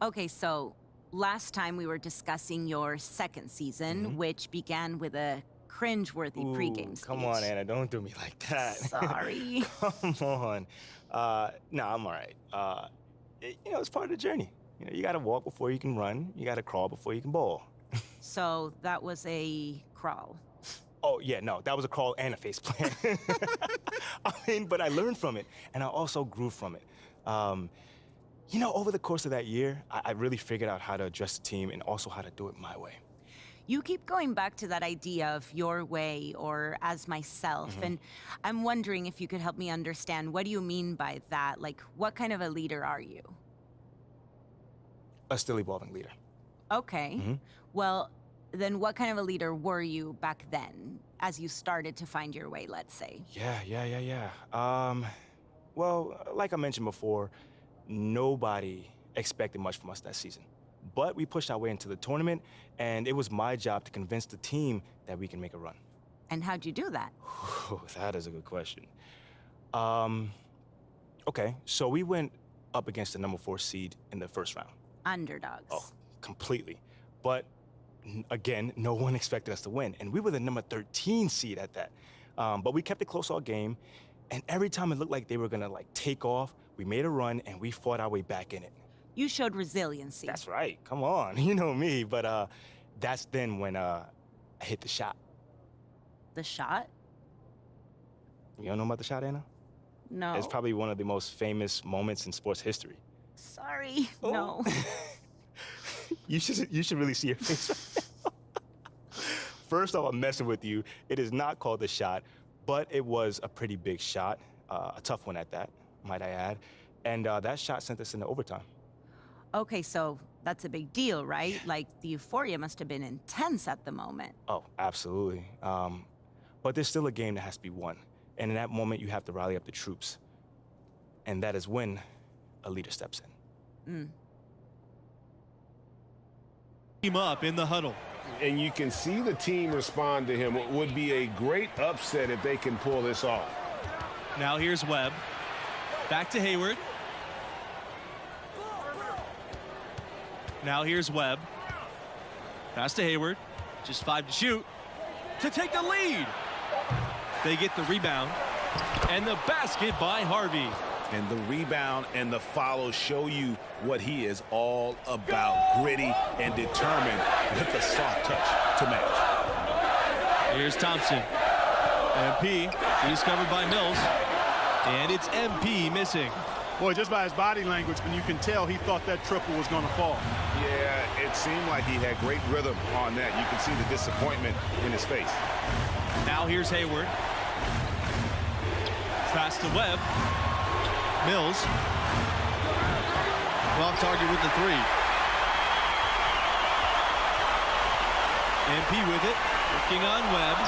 Okay, so last time we were discussing your second season, which began with a cringe-worthy pregame speech. Come on, Anna, don't do me like that. Sorry. Come on. No, I'm all right. It's part of the journey. You got to walk before you can run. You got to crawl before you can bowl. So that was a crawl. Oh, yeah, no, that was a crawl and a face plant. But I learned from it, and I also grew from it. Over the course of that year, I really figured out how to address the team and also how to do it my way. You keep going back to that idea of your way or as myself, and I'm wondering if you could help me understand, what do you mean by that? Like, what kind of a leader are you? A still evolving leader. Okay. Well, then what kind of a leader were you back then, as you started to find your way, let's say? Yeah. Well, like I mentioned before, nobody expected much from us that season. But we pushed our way into the tournament, and it was my job to convince the team that we can make a run. And how'd you do that? That is a good question. Okay, so we went up against the number 4 seed in the first round. Underdogs. Oh, completely. But again, no one expected us to win, and we were the number 13 seed at that. But we kept it close all game, and every time it looked like they were gonna take off, we made a run and we fought our way back in it. You showed resiliency. That's right. Come on, you know me. But that's then when I hit the shot. The shot? You don't know about the shot, Anna? No. It's probably one of the most famous moments in sports history. Sorry, no. You should really see your face right now. First off, I'm messing with you. It is not called the shot, but it was a pretty big shot, a tough one at that, might I add. And that shot sent us into overtime. Okay, so that's a big deal, right? Like, the euphoria must have been intense at the moment. Oh, absolutely. But there's still a game that has to be won. And in that moment, you have to rally up the troops. And that is when a leader steps in. Team up in the huddle. And you can see the team respond to him. It would be a great upset if they can pull this off. Now here's Webb. Back to Hayward. Now here's Webb. Pass to Hayward. Just 5 to shoot. To take the lead. They get the rebound. And the basket by Harvey. And the rebound and the follow show you what he is all about. Gritty and determined with a soft touch to match. Here's Thompson. MP. He's covered by Mills. And it's MP missing. Boy, just by his body language, and you can tell he thought that triple was going to fall. Yeah, it seemed like he had great rhythm on that. You can see the disappointment in his face. Now here's Hayward. Pass to Webb. Mills. Off target with the 3. MP with it. Working on Webb.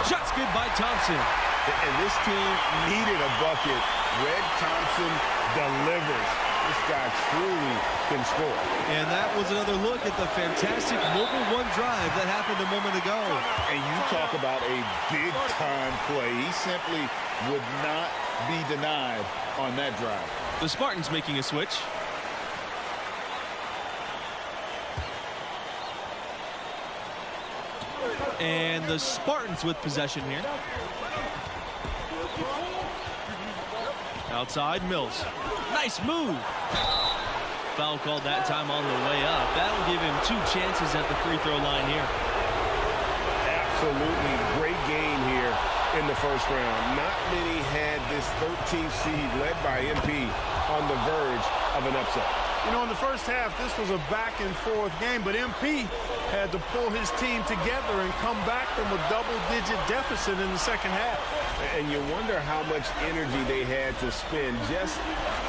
Shots good by Thompson. And this team needed a bucket. Red Thompson delivers. This guy truly can score. And that was another look at the fantastic mobile one drive that happened a moment ago. And you talk about a big-time play. He simply would not be denied on that drive. The Spartans making a switch. And the Spartans with possession here. Outside, Mills. Nice move. Foul called that time on the way up. That'll give him 2 chances at the free throw line here. Absolutely great game here in the first round. Not many had this 13th seed led by MP on the verge of an upset. You know, in the first half, this was a back-and-forth game, but MP had to pull his team together and come back from a double-digit deficit in the second half. And you wonder how much energy they had to spend just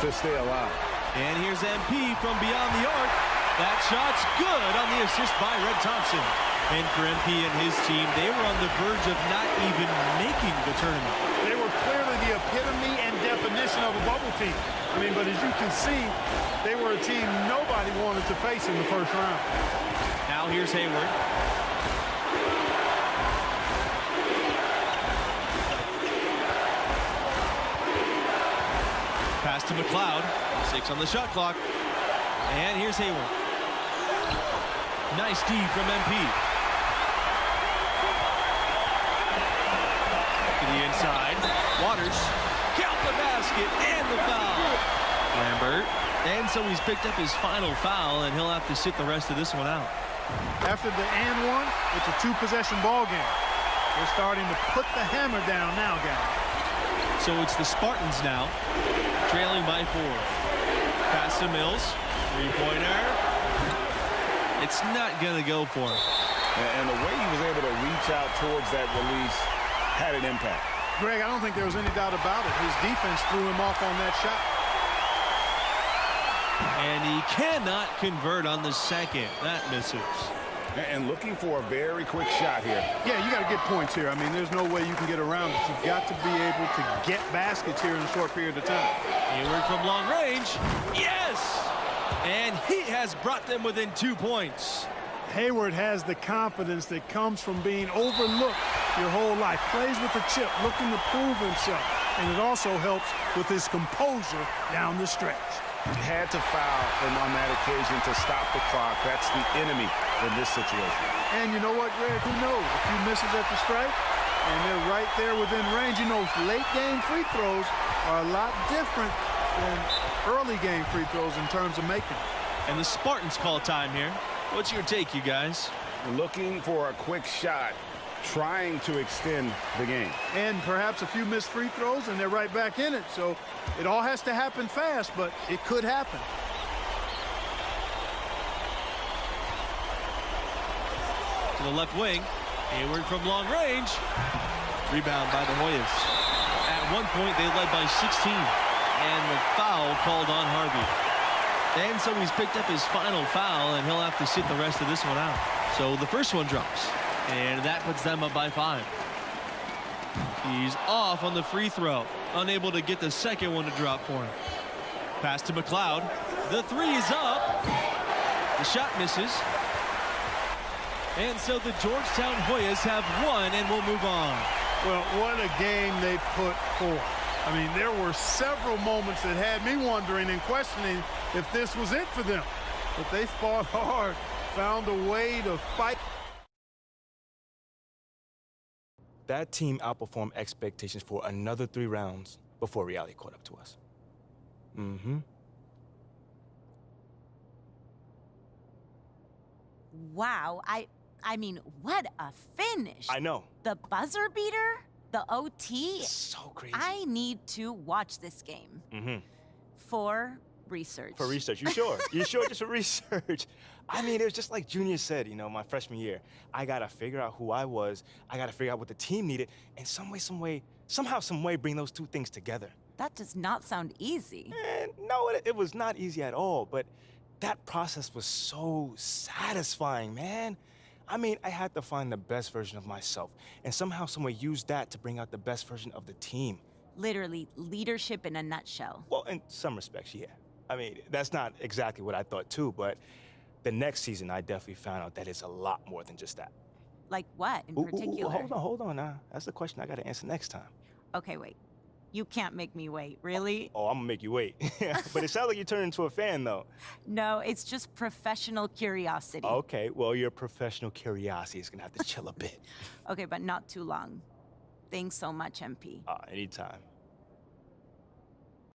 to stay alive. And here's MP from beyond the arc. That shot's good on the assist by Red Thompson. And for MP and his team, they were on the verge of not even making the tournament. They were clearly the epitome and definition of a bubble team. I mean, but as you can see, they were a team nobody wanted to face in the first round. Now here's Hayward. Pass to McLeod. 6 on the shot clock. And here's Hayward. Nice D from MP. To the inside. Waters. Count the basket and the foul. Lambert. And so he's picked up his final foul, and he'll have to sit the rest of this one out. After the and one, it's a two-possession ball game. They're starting to put the hammer down now, guys. So it's the Spartans now, trailing by 4. Pass to Mills. Three-pointer. It's not going to go for him. And the way he was able to reach out towards that release had an impact. Greg, I don't think there was any doubt about it. His defense threw him off on that shot. And he cannot convert on the second. That misses. And looking for a very quick shot here. Yeah, you got to get points here. I mean, there's no way you can get around it. You've got to be able to get baskets here in a short period of time. Hayward from long range. Yes! And he has brought them within 2 points. Hayward has the confidence that comes from being overlooked your whole life. Plays with a chip, looking to prove himself. And it also helps with his composure down the stretch. Had to foul him on that occasion to stop the clock. That's the enemy in this situation. And you know what, Greg? Who knows? A few misses at the stripe, and they're right there within range. You know, late-game free throws are a lot different than early-game free throws in terms of making. And the Spartans call time here. What's your take, you guys? Looking for a quick shot, trying to extend the game. And perhaps a few missed free throws, and they're right back in it. So it all has to happen fast, but it could happen. To the left wing. Hayward from long range. Rebound by the Hoyas. At one point, they led by 16. And the foul called on Harvey. And so he's picked up his final foul, and he'll have to sit the rest of this one out. So the first one drops. And that puts them up by 5. He's off on the free throw. Unable to get the second one to drop for him. Pass to McLeod. The three is up. The shot misses. And so the Georgetown Hoyas have won, and we'll move on. Well, what a game they put forth. I mean, there were several moments that had me wondering and questioning if this was it for them. But they fought hard, found a way to fight. That team outperformed expectations for another 3 rounds before reality caught up to us. Wow, I mean, what a finish. I know. The buzzer beater, the OT. So crazy. I need to watch this game. For research. For research, you sure? You sure just for research? I mean, it was just like Junior said, you know, my freshman year. I gotta figure out who I was. I gotta figure out what the team needed, and somehow, some way, bring those 2 things together. That does not sound easy. No, it was not easy at all, but that process was so satisfying, man. I mean, I had to find the best version of myself, and somehow, some way, use that to bring out the best version of the team. Literally, leadership in a nutshell. Well, in some respects, yeah. I mean, that's not exactly what I thought, too, but the next season, I definitely found out that it's a lot more than just that. Like what in particular? Hold on now. That's the question I got to answer next time. Okay, wait. You can't make me wait, really? Oh, I'm going to make you wait. But it sounds like you turned into a fan, though. No, it's just professional curiosity. Okay, well, your professional curiosity is going to have to chill a bit. Okay, but not too long. Thanks so much, MP. Anytime.